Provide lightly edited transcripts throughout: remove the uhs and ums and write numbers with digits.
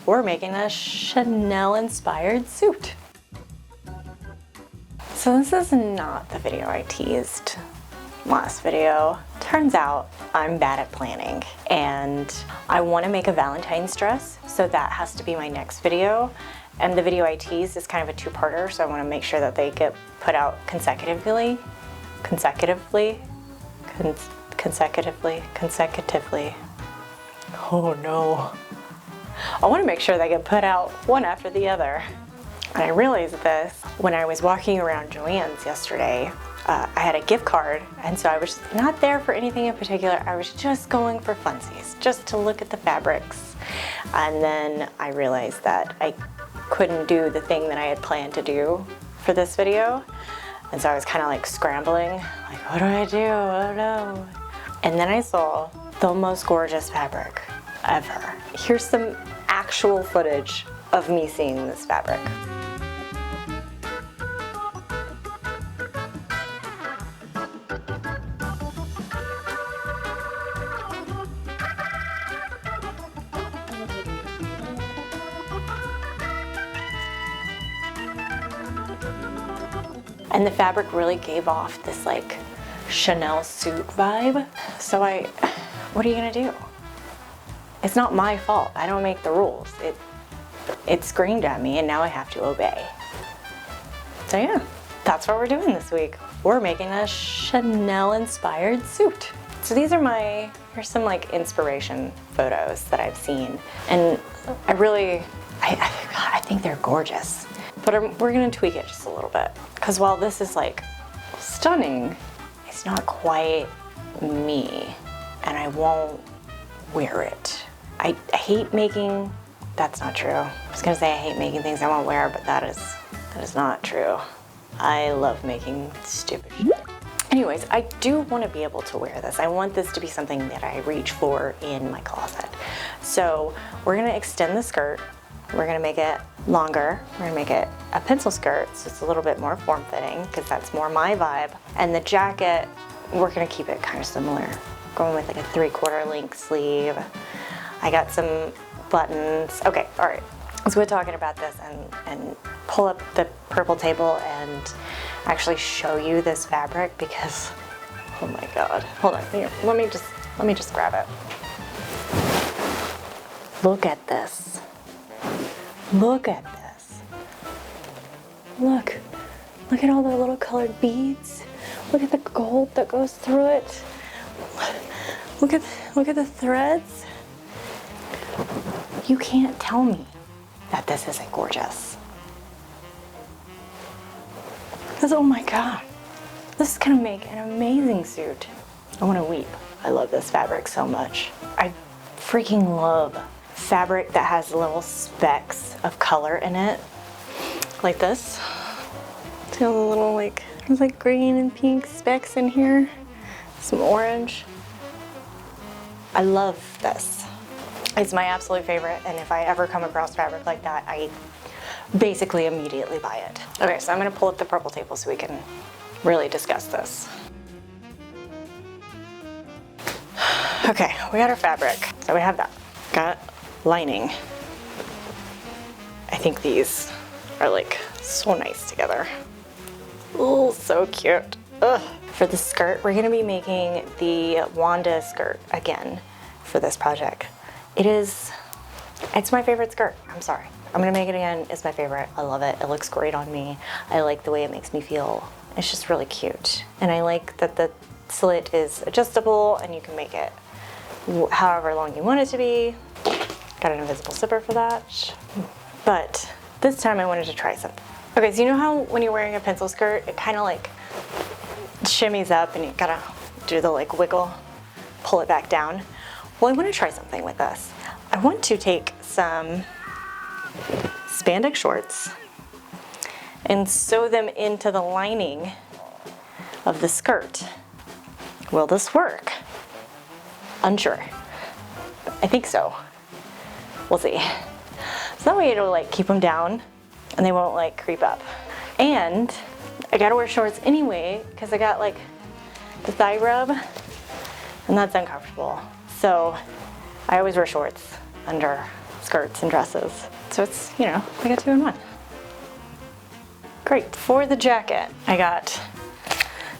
we're making a Chanel inspired suit. So this is not the video I teased last video. Turns out I'm bad at planning and I want to make a Valentine's dress, so that has to be my next video. And the video I teased is kind of a two-parter, so I want to make sure that they get put out consecutively. Oh no. I want to make sure they get put out one after the other. And I realized this when I was walking around Joann's yesterday. I had a gift card, and so I was not there for anything in particular. I was just going for funsies, just to look at the fabrics. And then I realized that I couldn't do the thing that I had planned to do for this video. And so I was kind of like scrambling, like, what do I do? Oh no. And then I saw the most gorgeous fabric ever. Here's some actual footage of me seeing this fabric. And the fabric really gave off this like Chanel suit vibe. So what are you gonna do? It's not my fault. I don't make the rules. It screamed at me and now I have to obey. So yeah, that's what we're doing this week. We're making a Chanel inspired suit. So these are here's some like inspiration photos that I've seen. And I think they're gorgeous. But we're gonna tweak it just a little bit. Because while this is like stunning, it's not quite me. And I won't wear it. I hate making, that's not true. I was gonna say I hate making things I won't wear, but that is not true. I love making stupid shit. Anyways, I do want to be able to wear this. I want this to be something that I reach for in my closet. So we're gonna extend the skirt. We're gonna make it longer. We're gonna make it a pencil skirt, so it's a little bit more form-fitting, because that's more my vibe. And the jacket, we're gonna keep it kind of similar. Going with like a 3/4 length sleeve. I got some buttons. Okay, all right. So we're talking about this and pull up the purple table and actually show you this fabric, because, oh my God. Hold on, here, let me just grab it. Look at this. Look at this. Look at all the little colored beads. Look at the gold that goes through it. Look at the threads. You can't tell me that this isn't gorgeous. Because, oh my God, this is gonna make an amazing suit. I wanna weep. I love this fabric so much. I freaking love fabric that has little specks of color in it, like this. See all the little there's like green and pink specks in here, some orange. I love this. It's my absolute favorite, and if I ever come across fabric like that, I basically immediately buy it. Okay, so I'm gonna pull up the purple table so we can really discuss this. Okay, we got our fabric. So we have that. Got lining. I think these are like so nice together. Oh, so cute. Ugh. For the skirt, we're gonna be making the Wanda skirt again for this project. It's my favorite skirt, I'm sorry. I'm gonna make it again, it's my favorite. I love it, it looks great on me. I like the way it makes me feel. It's just really cute. And I like that the slit is adjustable and you can make it however long you want it to be. Got an invisible zipper for that. But this time I wanted to try something. Okay, so you know how when you're wearing a pencil skirt, it kind of like shimmies up and you gotta do the like wiggle, pull it back down? Well, I want to try something with this. I want to take some spandex shorts and sew them into the lining of the skirt. Will this work? Unsure. I think so. We'll see. So that way it'll like keep them down and they won't like creep up. And I gotta wear shorts anyway because I got like the thigh rub and that's uncomfortable. So I always wear shorts under skirts and dresses. So it's, you know, like a 2-in-1. Great. For the jacket, I got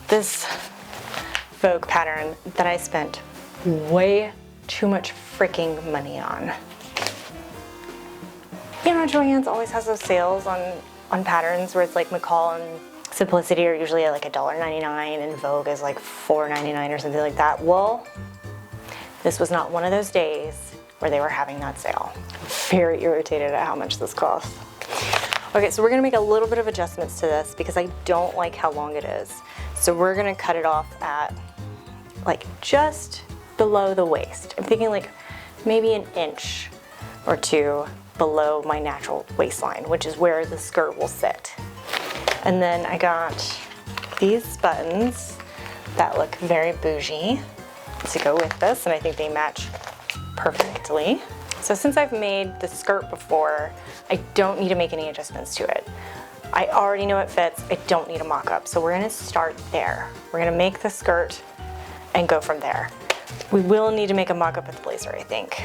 this Vogue pattern that I spent way too much freaking money on. You know, Joann's always has those sales on patterns where it's like McCall and Simplicity are usually at like $1.99 and Vogue is like $4.99 or something like that. Well, this was not one of those days where they were having that sale. I'm very irritated at how much this costs. Okay, so we're gonna make a little bit of adjustments to this because I don't like how long it is. So we're gonna cut it off at like just below the waist. I'm thinking like maybe an inch or two below my natural waistline, which is where the skirt will sit. And then I got these buttons that look very bougie to go with this, and I think they match perfectly. So since I've made the skirt before, I don't need to make any adjustments to it. I already know it fits, I don't need a mock-up. So we're gonna start there. We're gonna make the skirt and go from there. We will need to make a mock-up with the blazer, I think.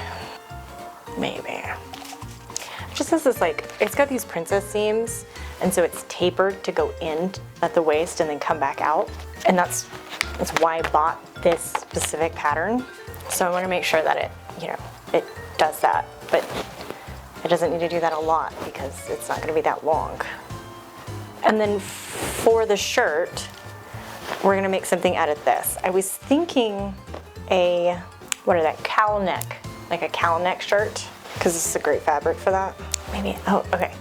Maybe. It just has this like, it's got these princess seams, and so it's tapered to go in at the waist and then come back out. And that's why I bought this specific pattern. So I wanna make sure that it, you know, it does that, but it doesn't need to do that a lot because it's not gonna be that long. And then for the shirt, we're gonna make something out of this. I was thinking what are that, cowl neck, like a cowl neck shirt, because this is a great fabric for that. Maybe, oh, okay.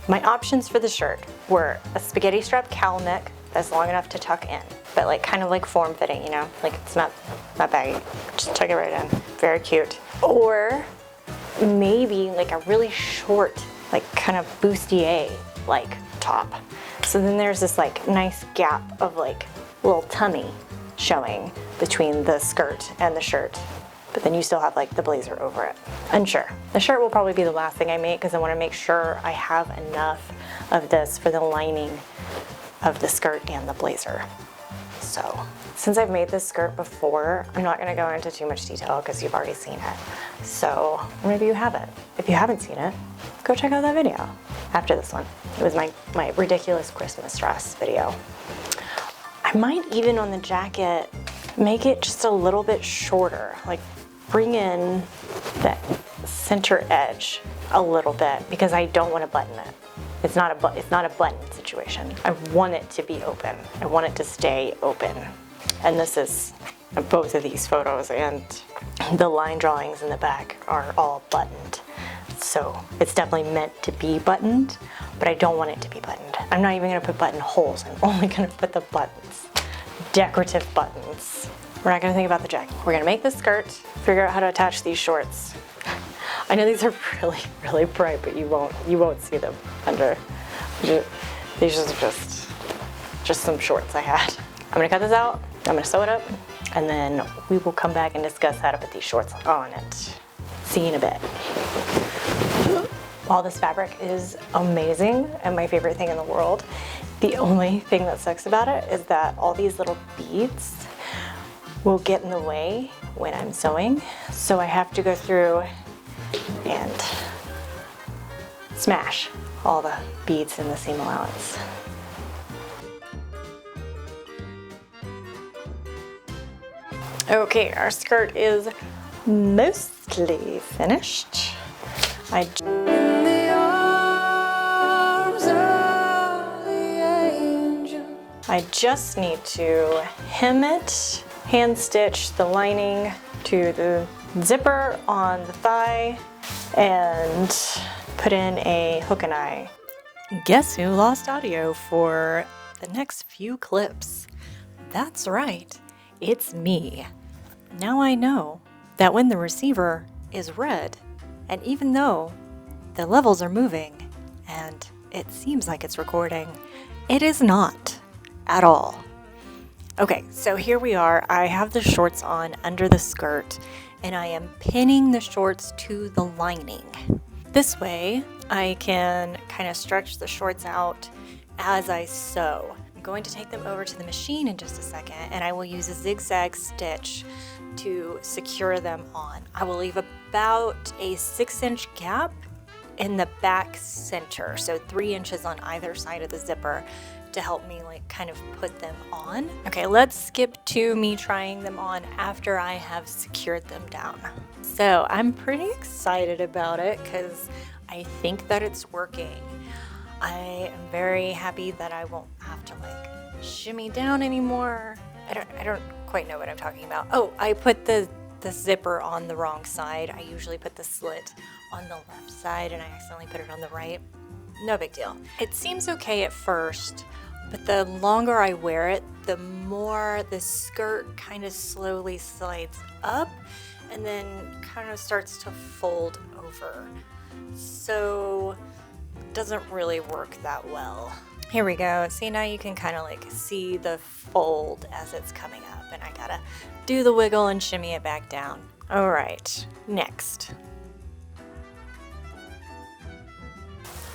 My options for the shirt were a spaghetti strap cowl neck that's long enough to tuck in, but like kind of like form fitting, you know, like it's not baggy, just tuck it right in, very cute. Or maybe like a really short, like kind of bustier like top. So then there's this like nice gap of like little tummy showing between the skirt and the shirt, but then you still have like the blazer over it. Unsure. The shirt will probably be the last thing I make because I want to make sure I have enough of this for the lining of the skirt and the blazer. So since I've made this skirt before, I'm not going to go into too much detail because you've already seen it. So maybe you haven't. If you haven't seen it, go check out that video after this one. It was my ridiculous Christmas dress video. I might even on the jacket make it just a little bit shorter, like bring in the center edge a little bit because I don't want to button it. It's not a button situation. I want it to be open. I want it to stay open. And this is both of these photos and the line drawings in the back are all buttoned. So it's definitely meant to be buttoned, but I don't want it to be buttoned. I'm not even gonna put button holes. I'm only gonna put the buttons, decorative buttons. We're not gonna think about the jacket. We're gonna make the skirt, figure out how to attach these shorts. I know these are really, really bright, but you won't see them under. These are just some shorts I had. I'm gonna cut this out, I'm gonna sew it up, and then we will come back and discuss how to put these shorts on it. See you in a bit. While this fabric is amazing and my favorite thing in the world, the only thing that sucks about it is that all these little beads will get in the way when I'm sewing. So I have to go through and smash all the beads in the seam allowance. Okay, our skirt is mostly finished. I just need to hem it, hand stitch the lining to the zipper on the thigh, and put in a hook and eye. Guess who lost audio for the next few clips? That's right, it's me. Now I know that when the receiver is red, and even though the levels are moving and it seems like it's recording, it is not at all. Okay, so here we are. I have the shorts on under the skirt and I am pinning the shorts to the lining. This way I can kind of stretch the shorts out as I sew. I'm going to take them over to the machine in just a second and I will use a zigzag stitch to secure them on. I will leave a about a 6-inch gap in the back center. So 3 inches on either side of the zipper to help me like kind of put them on. Okay, let's skip to me trying them on after I have secured them down. So I'm pretty excited about it because I think that it's working. I am very happy that I won't have to like shimmy down anymore. I don't quite know what I'm talking about. Oh, I put the zipper on the wrong side. I usually put the slit on the left side and I accidentally put it on the right. No big deal. It seems okay at first, but the longer I wear it, the more the skirt kind of slowly slides up and then kind of starts to fold over. So it doesn't really work that well. Here we go. See, now you can kind of like see the fold as it's coming up, and I gotta do the wiggle and shimmy it back down. All right, next.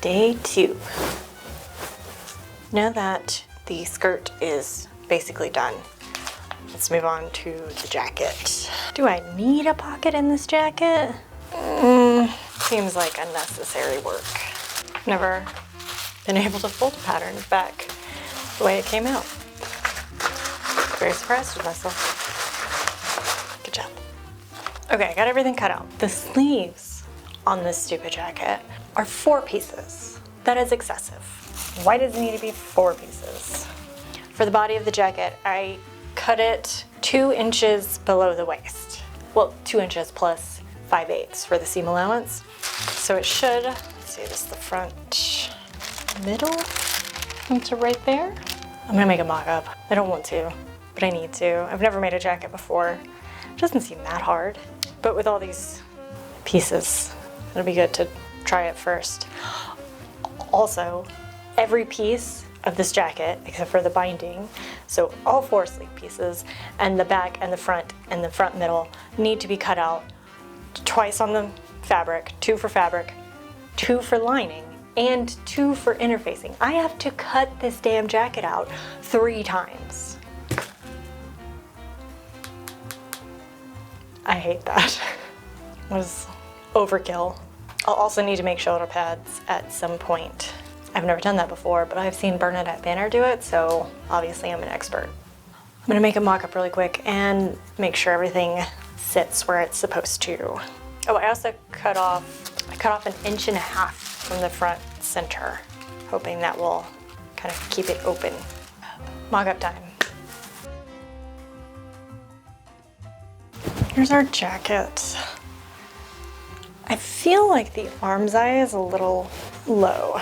Day 2. Now that the skirt is basically done, let's move on to the jacket. Do I need a pocket in this jacket? Seems like unnecessary work. Never been able to fold a pattern back the way it came out. Very surprised with myself. Good job. Okay, I got everything cut out. The sleeves on this stupid jacket are 4 pieces. That is excessive. Why does it need to be 4 pieces? For the body of the jacket, I cut it 2 inches below the waist. Well, 2 inches plus 5/8 for the seam allowance. So it should, let's see, this is the front middle into right there. I'm gonna make a mock-up. I don't want to, but I need to. I've never made a jacket before. It doesn't seem that hard, but with all these pieces, it'll be good to try it first. Also, every piece of this jacket, except for the binding, so all 4 sleeve pieces, and the back and the front middle need to be cut out twice on the fabric, 2 for fabric, 2 for lining, and 2 for interfacing. I have to cut this damn jacket out 3 times. I hate that. It was overkill. I'll also need to make shoulder pads at some point. I've never done that before, but I've seen Bernadette Banner do it, so obviously I'm an expert. I'm gonna make a mock-up really quick and make sure everything sits where it's supposed to. Oh, I also cut off 1.5 inches from the front center, hoping that will kind of keep it open. Mock-up time. Here's our jacket. I feel like the armscye is a little low.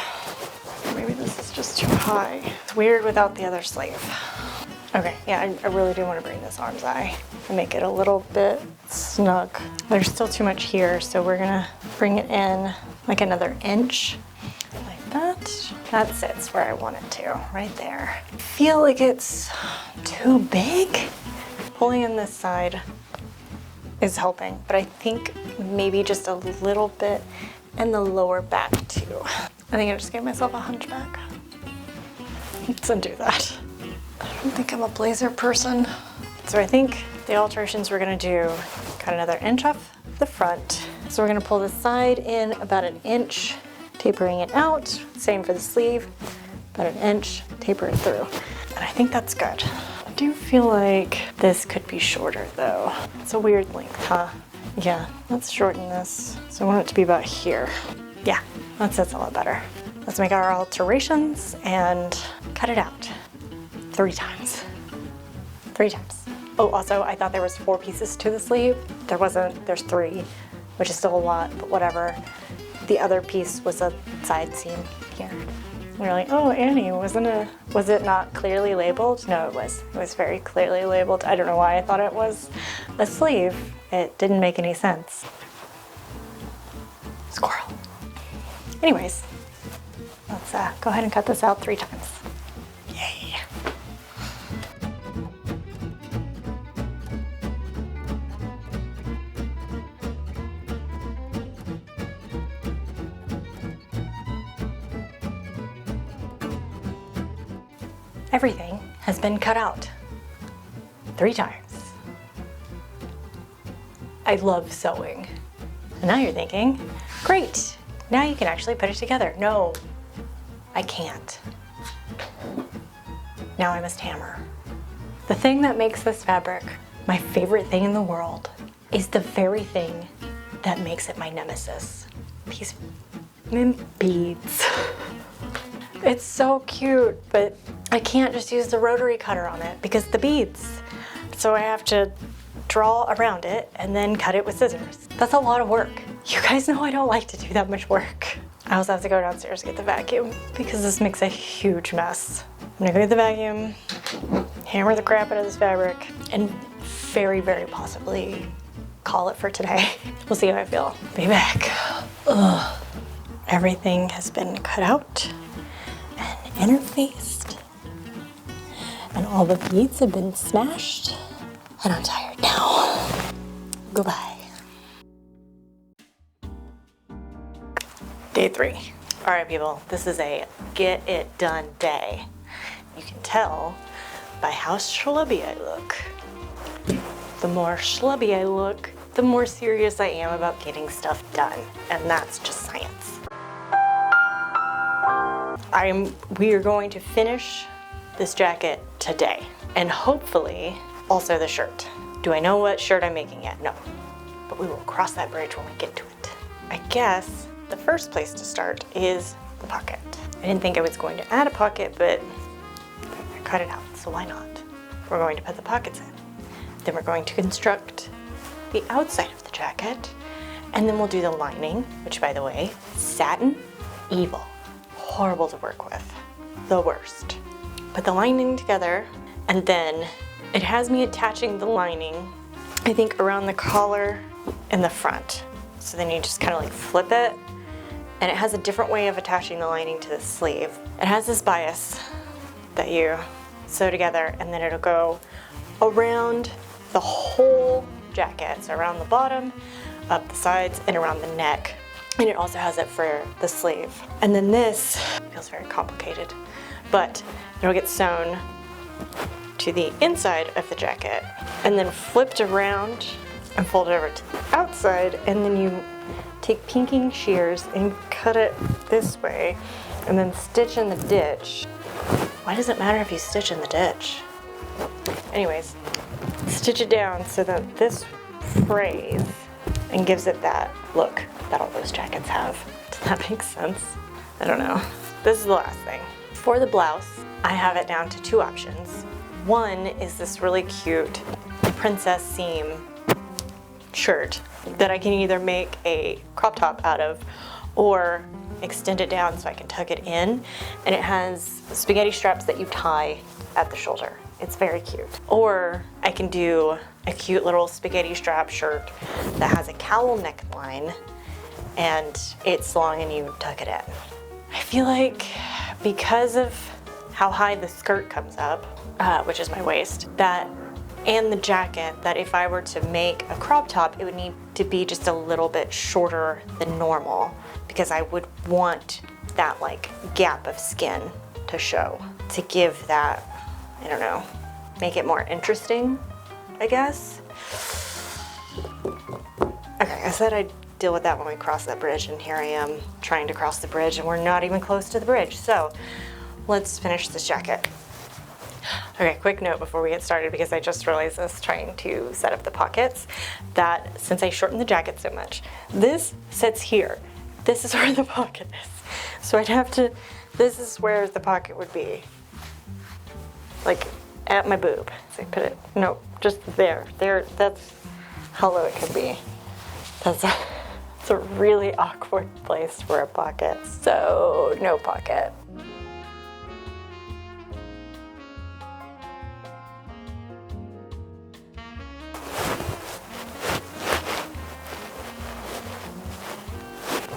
Maybe this is just too high. It's weird without the other sleeve. Okay, yeah, I really do want to bring this armscye and make it a little bit snug. There's still too much here, so we're gonna bring it in like another inch, like that. That sits where I want it to, right there. I feel like it's too big. Pulling in this side is helping, but I think maybe just a little bit in the lower back too. I think I just gave myself a hunchback. Let's undo that. I don't think I'm a blazer person. So I think the alterations we're gonna do, cut another inch off the front. So we're gonna pull the side in about 1 inch, tapering it out. Same for the sleeve, about 1 inch, taper it through. And I think that's good. I do feel like this could be shorter though. It's a weird length, huh? Yeah, let's shorten this. So I want it to be about here. Yeah, that's a lot better. Let's make our alterations and cut it out 3 times. 3 times. Oh, also, I thought there was 4 pieces to the sleeve. There wasn't, there's 3, which is still a lot, but whatever. The other piece was a side seam here. And you're like, oh, Annie, was it not clearly labeled? No, it was. It was very clearly labeled. I don't know why I thought it was a sleeve. It didn't make any sense. Squirrel. Anyways, let's go ahead and cut this out 3 times. Yay. Everything has been cut out 3 times. I love sewing. And now you're thinking, great, now you can actually put it together. No, I can't. Now I must hammer. The thing that makes this fabric my favorite thing in the world is the very thing that makes it my nemesis. These mint beads. It's so cute, but I can't just use the rotary cutter on it because the beads. So I have to draw around it and then cut it with scissors. That's a lot of work. You guys know I don't like to do that much work. I also have to go downstairs to get the vacuum because this makes a huge mess. I'm gonna go get the vacuum, hammer the crap out of this fabric, and very, very possibly call it for today. We'll see how I feel. Be back. Ugh. Everything has been cut out and interfaced, and all the beads have been smashed, and I'm tired now. Goodbye. Day 3. All right, people, this is a get it done day. You can tell by how schlubby I look. The more schlubby I look, the more serious I am about getting stuff done, and that's just science. We are going to finish this jacket today, and hopefully also the shirt. Do I know what shirt I'm making yet? No, but we will cross that bridge when we get to it. I guess the first place to start is the pocket. I didn't think I was going to add a pocket, but I cut it out, so why not? We're going to put the pockets in. Then we're going to construct the outside of the jacket, and then we'll do the lining, which, by the way, satin, evil, horrible to work with, the worst. Put the lining together, and then it has me attaching the lining, I think, around the collar in the front. So then you just kind of like flip it, and it has a different way of attaching the lining to the sleeve. It has this bias that you sew together, and then it'll go around the whole jacket, so around the bottom, up the sides, and around the neck. And it also has it for the sleeve. And then this feels very complicated, but it'll get sewn to the inside of the jacket and then flipped around and folded over to the outside, and then you take pinking shears and cut it this way and then stitch in the ditch. Why does it matter if you stitch in the ditch? Anyways, stitch it down so that this frays and gives it that look that all those jackets have. Does that make sense? I don't know. This is the last thing. For the blouse, I have it down to 2 options. One is this really cute princess seam shirt that I can either make a crop top out of or extend it down so I can tuck it in, and it has spaghetti straps that you tie at the shoulder. It's very cute. Or I can do a cute little spaghetti strap shirt that has a cowl neckline and it's long and you tuck it in. I feel like because of how high the skirt comes up, which is my waist, that and the jacket, that if I were to make a crop top, it would need to be just a little bit shorter than normal because I would want that like gap of skin to show, to give that, I don't know, make it more interesting, I guess. Okay, I said I'd deal with that when we cross that bridge, and here I am trying to cross the bridge and we're not even close to the bridge. So let's finish this jacket. Okay, quick note before we get started, because I just realized this trying to set up the pockets, that since I shortened the jacket so much, this sits here. This is where the pocket is. So I'd have to, this is where the pocket would be. Like at my boob. So I put it, no, just there. There, that's how low it could be. It's a really awkward place for a pocket. So no pocket.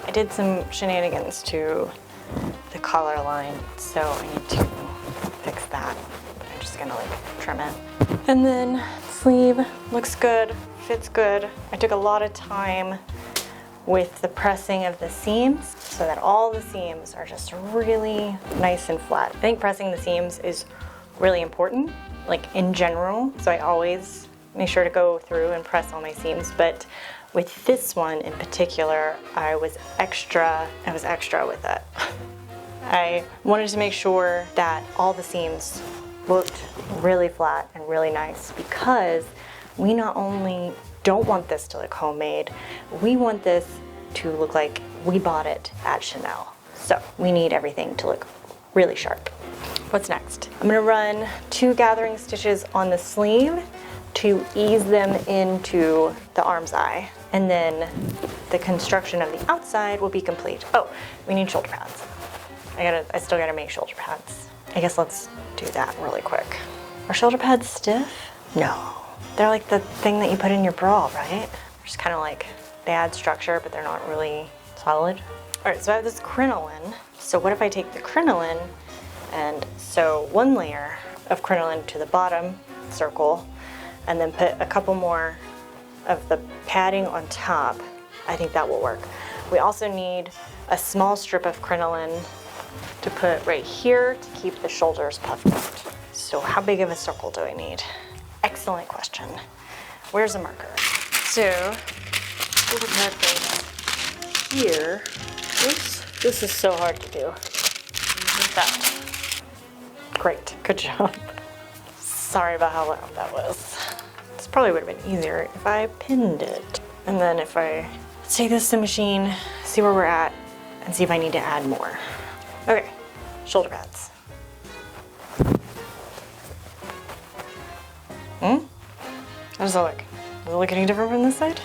I did some shenanigans to the collar line, so I need to fix that. I'm just gonna like trim it. And then sleeve looks good, fits good. I took a lot of time with the pressing of the seams so that all the seams are just really nice and flat. I think pressing the seams is really important, like in general, so I always make sure to go through and press all my seams, but with this one in particular, I was extra with it. I wanted to make sure that all the seams looked really flat and really nice, because we not only don't want this to look homemade, we want this to look like we bought it at Chanel. So we need everything to look really sharp. What's next? I'm gonna run 2 gathering stitches on the sleeve to ease them into the arm's eye, and then the construction of the outside will be complete. Oh, we need shoulder pads. I still gotta make shoulder pads. I guess let's do that really quick. Are shoulder pads stiff? No. They're like the thing that you put in your bra, right? They're just kind of like, they add structure, but they're not really solid. All right, so I have this crinoline. So what if I take the crinoline and sew 1 layer of crinoline to the bottom circle, and then put a couple more of the padding on top? I think that will work. We also need a small strip of crinoline to put right here to keep the shoulders puffed out. So how big of a circle do I need? Excellent question. Where's a marker? So, shoulder pad right here. Oops, this is so hard to do. Like that. Great, good job. Sorry about how loud that was. This probably would have been easier if I pinned it. And then if I take this to the machine, see where we're at, and see if I need to add more. Okay, shoulder pads. How does that look? Does it look any different from this side?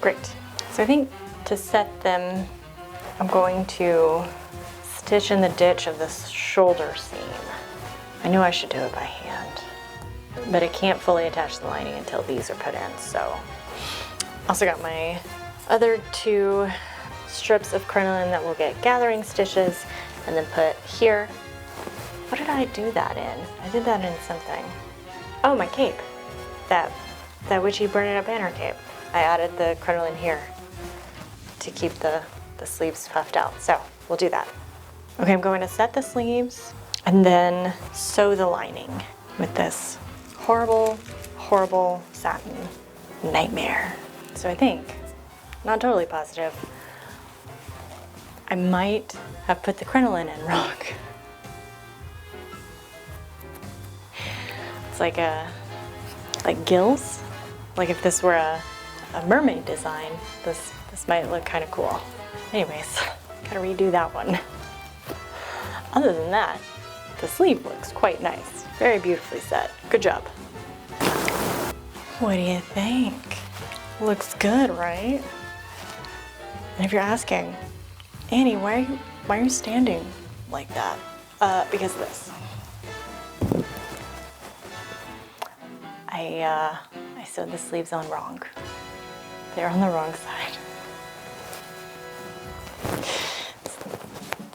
Great. So I think to set them, I'm going to stitch in the ditch of this shoulder seam. I knew I should do it by hand, but I can't fully attach the lining until these are put in, so. Also got my other 2 strips of crinoline that will get gathering stitches, and then put here. What did I do that in? I did that in something. Oh, my cape. That witchy Bernadette Banner cape. I added the crinoline here to keep the sleeves puffed out. So we'll do that. Okay, I'm going to set the sleeves and then sew the lining with this horrible, horrible satin nightmare. So I think, not totally positive, I might have put the crinoline in wrong. It's like gills. Like if this were a mermaid design, this might look kind of cool. Anyways, gotta redo that one. Other than that, the sleeve looks quite nice. Very beautifully set. Good job. What do you think? Looks good, right? And if you're asking, Annie, why are you standing like that? Because of this. I sewed the sleeves on wrong. They're on the wrong side.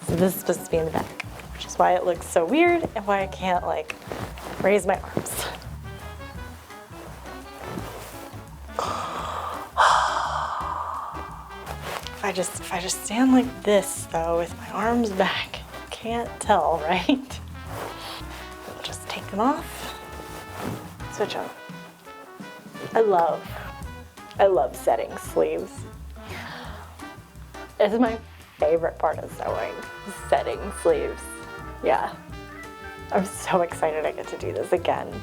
So this is supposed to be in the back, which is why it looks so weird and why I can't like raise my arms. If I just stand like this though, with my arms back, you can't tell, right? We'll just take them off. Switch on. I love setting sleeves. It's my favorite part of sewing, setting sleeves. Yeah, I'm so excited I get to do this again.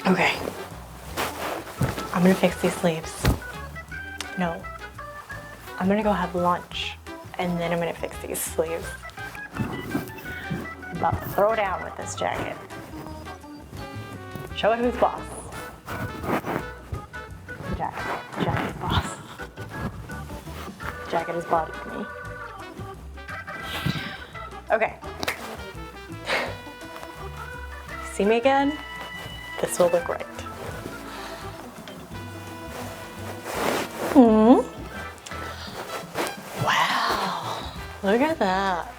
Okay, I'm gonna fix these sleeves. No, I'm gonna go have lunch and then I'm gonna fix these sleeves. I'm about to throw down with this jacket. Show it who's boss. Jacket's boss. Jacket is body for me. Okay. See me again? This will look right. Wow, look at that.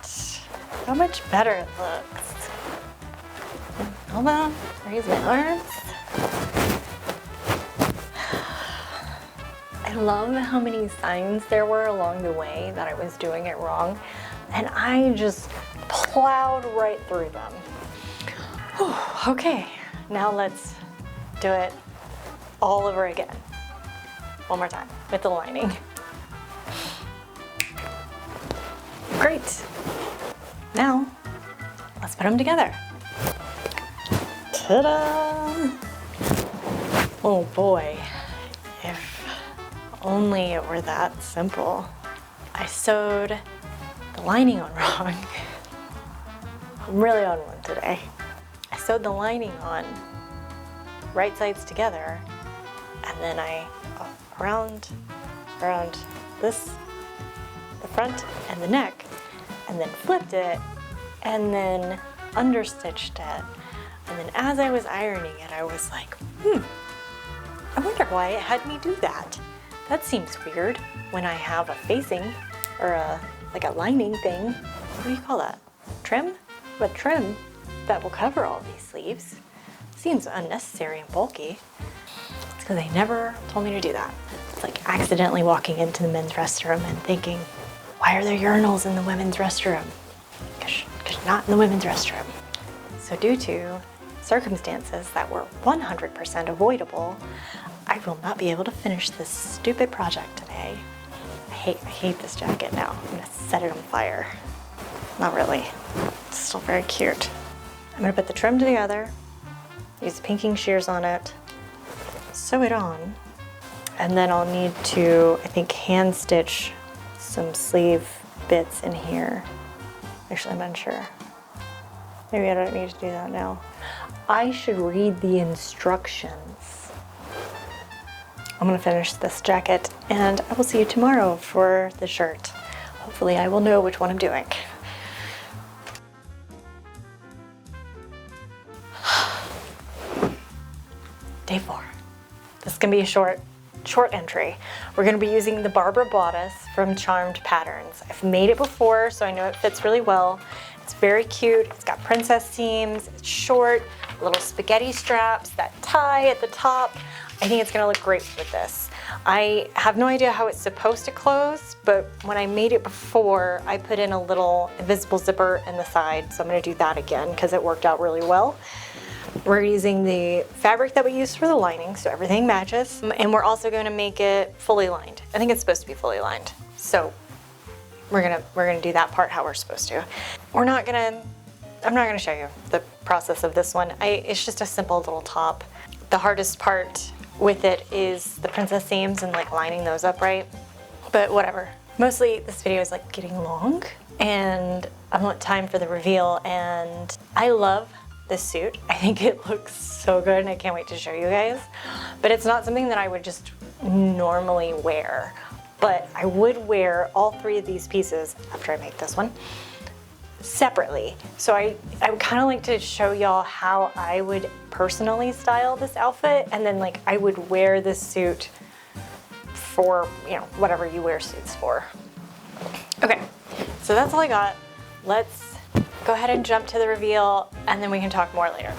How much better it looks. Hold on, raise my arms. I love how many signs there were along the way that I was doing it wrong. And I just plowed right through them. Whew, okay, now let's do it all over again. One more time with the lining. Great. Now, let's put them together. Ta-da! Oh boy, if only it were that simple. I sewed the lining on wrong. I'm really on one today. I sewed the lining on right sides together, and then I around this, the front and the neck, and then flipped it, and then understitched it. And then as I was ironing it, I was like, I wonder why it had me do that. That seems weird when I have a facing or like a lining thing. What do you call that? Trim? But trim that will cover all these sleeves. Seems unnecessary and bulky. It's because they never told me to do that. It's like accidentally walking into the men's restroom and thinking, why are there urinals in the women's restroom? Because you're not in the women's restroom. So due to circumstances that were 100% avoidable, I will not be able to finish this stupid project today. I hate this jacket now. I'm gonna set it on fire. Not really. It's still very cute. I'm gonna put the trim together, use pinking shears on it, sew it on, and then I'll need to, I think, hand stitch some sleeve bits in here. Actually, I'm unsure. Maybe I don't need to do that now. I should read the instructions. I'm gonna finish this jacket and I will see you tomorrow for the shirt. Hopefully I will know which one I'm doing. Day 4. This is gonna be a short entry. We're gonna be using the Barbara bodice from Charmed Patterns. I've made it before, so I know it fits really well. It's very cute. It's got princess seams, it's short, little spaghetti straps, that tie at the top. I think it's gonna look great with this. I have no idea how it's supposed to close, but when I made it before, I put in a little invisible zipper in the side, so I'm gonna do that again because it worked out really well. We're using the fabric that we used for the lining, so everything matches, and we're also gonna make it fully lined. I think it's supposed to be fully lined, so we're gonna do that part how we're supposed to. I'm not gonna show you the process of this one. It's just a simple little top. The hardest part with it is the princess seams and like lining those up right, but whatever. Mostly this video is like getting long and I want time for the reveal, and I love this suit. I think it looks so good and I can't wait to show you guys, but it's not something that I would just normally wear. But I would wear all 3 of these pieces after I make this one separately. So I would kind of like to show y'all how I would personally style this outfit, and then like I would wear this suit for, you know, whatever you wear suits for. Okay, so that's all I got. Let's go ahead and jump to the reveal, and then we can talk more later.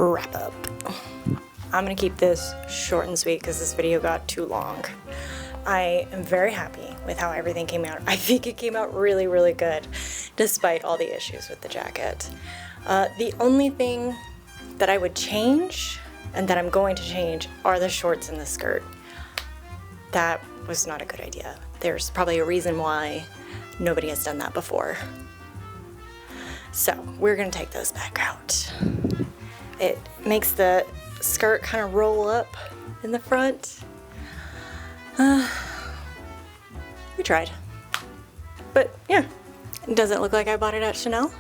Wrap up. I'm gonna keep this short and sweet because this video got too long. I am very happy with how everything came out. I think it came out really, really good despite all the issues with the jacket. The only thing that I would change and that I'm going to change are the shorts and the skirt. That was not a good idea. There's probably a reason why nobody has done that before. So we're gonna take those back out. It makes the skirt kind of roll up in the front. We tried. But yeah, does it look like I bought it at Chanel?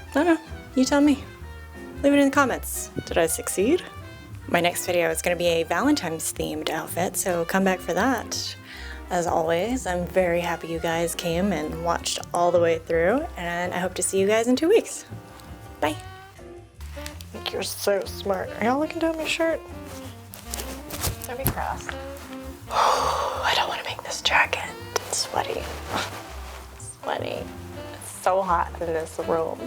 I don't know, you tell me. Leave it in the comments. Did I succeed? My next video is gonna be a Valentine's themed outfit, so come back for that. As always, I'm very happy you guys came and watched all the way through, and I hope to see you guys in 2 weeks. Bye. I think you're so smart. Are y'all looking down my shirt? Don't be cross. I don't want to make this jacket. It's sweaty. It's sweaty. It's so hot in this room.